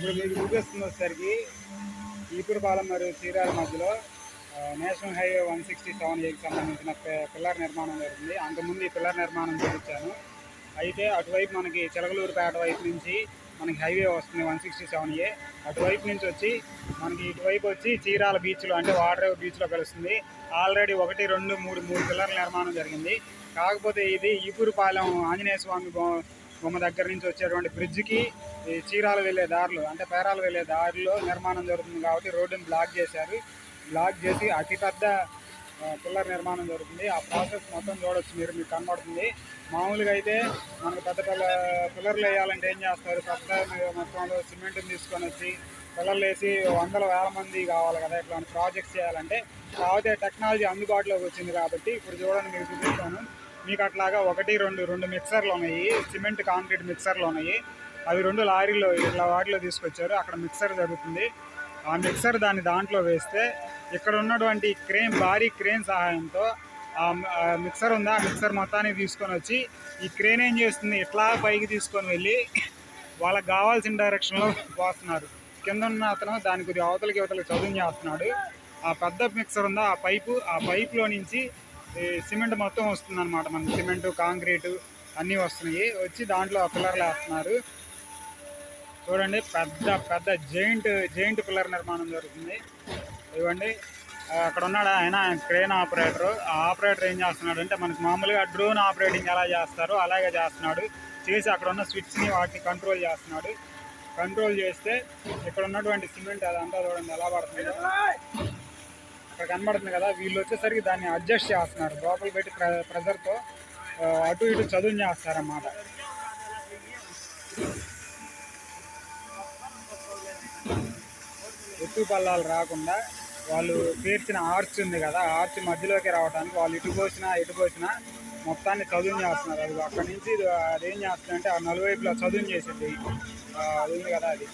ఇప్పుడు మీకు చూపిస్తుంది వచ్చేసరికి ఈపురపాలెం మరియు చీరాల మధ్యలో నేషనల్ హైవే 167Aకి సంబంధించిన పిల్లర్ నిర్మాణం జరుగుతుంది. అంతకుముందు ఈ పిల్లర్ నిర్మాణం చూపించాను. అయితే అటువైపు మనకి చిలకలూరుపేట వైపు నుంచి మనకి హైవే వస్తుంది 167A. అటువైపు నుంచి వచ్చి మనకి ఇటువైపు వచ్చి చీరాల బీచ్లో అంటే వాటర్ బీచ్లో కలుస్తుంది. ఆల్రెడీ 1, 2, 3 పిల్లర్ల నిర్మాణం జరిగింది. కాకపోతే ఇది ఈపురపాలెం ఆంజనేయ స్వామి బొమ్మ దగ్గర నుంచి వచ్చేటువంటి బ్రిడ్జికి చీరాలు వెళ్ళే దారిలో అంటే పేరాలు వెళ్ళే దారిలో నిర్మాణం జరుగుతుంది కాబట్టి రోడ్డుని బ్లాక్ చేసి అతిపెద్ద పిల్లర్ నిర్మాణం జరుగుతుంది. ఆ ప్రాసెస్ మొత్తం చూడవచ్చు, మీకు కనబడుతుంది. మామూలుగా అయితే మనకు పెద్ద పిల్లర్లు వేయాలంటే ఏం చేస్తారు, పెద్ద మొత్తంలో సిమెంట్ని తీసుకొని వచ్చి పిల్లర్లు వేసి వందల వేల మంది కావాలి కదా ఇట్లాంటి ప్రాజెక్ట్స్ చేయాలంటే. కాకపోతే టెక్నాలజీ అందుబాటులోకి వచ్చింది కాబట్టి ఇప్పుడు చూడండి మీకు చూపిస్తాను. మీకు అట్లాగా 1, 2 మిక్సర్లు ఉన్నాయి, సిమెంట్ కాంక్రీట్ మిక్సర్లు ఉన్నాయి. అవి 2 లారీలో ఇట్లా వాటిలో తీసుకొచ్చారు. అక్కడ మిక్సర్ జరుగుతుంది. ఆ మిక్సర్ దాంట్లో వేస్తే ఇక్కడ ఉన్నటువంటి భారీ క్రేన్ సహాయంతో ఆ మిక్సర్ ఉందా, ఆ మిక్సర్ మొత్తాన్ని తీసుకొని వచ్చి ఈ క్రేన్ ఏం చేస్తుంది, ఇట్లా పైకి తీసుకొని వెళ్ళి వాళ్ళకి కావాల్సిన డైరెక్షన్లో పోస్తున్నారు. కింద ఉన్న అతను దాని కొద్దిగా అవతలకి చదువు చేస్తున్నాడు. ఆ పెద్ద మిక్సర్ ఉందా, ఆ పైపులో నుంచి సిమెంట్ మొత్తం వస్తుంది అనమాట. మనకి సిమెంటు కాంక్రీటు అన్నీ వస్తున్నాయి. వచ్చి దాంట్లో పిల్లర్లు వేస్తున్నారు. చూడండి, పెద్ద జైంట్ పిల్లర్ నిర్మాణం జరుగుతుంది. ఇవ్వండి, అక్కడ ఉన్నాడు ఆయన క్రేన్ ఆపరేటర్. ఆ ఆపరేటర్ ఏం చేస్తున్నాడు అంటే మనకు మామూలుగా డ్రోన్ ఆపరేటింగ్ ఎలా చేస్తారో అలాగే చేస్తున్నాడు. చేసి అక్కడ ఉన్న స్విచ్ని వాటిని కంట్రోల్ చేస్తున్నాడు. కంట్రోల్ చేస్తే ఇక్కడ ఉన్నటువంటి సిమెంట్ అదంతా చూడండి ఎలా పడుతుందో ఇక్కడ కనబడుతుంది కదా. వీళ్ళు వచ్చేసరికి దాన్ని అడ్జస్ట్ చేస్తున్నారు, లోపల పెట్టి ప్రెజర్తో అటు ఇటు చదువు చేస్తారన్నమాట. ఎత్తు పల్లాలు రాకుండా వాళ్ళు పేర్చిన ఆర్చ్ ఉంది కదా, ఆర్చ్ మధ్యలోకి రావడానికి వాళ్ళు ఇటు పోసినా మొత్తాన్ని చదువు చేస్తున్నారు. అది అక్కడి నుంచి అదేం చేస్తుందంటే ఆ నలువైపులో చదువు చేసింది అది ఉంది కదా అది.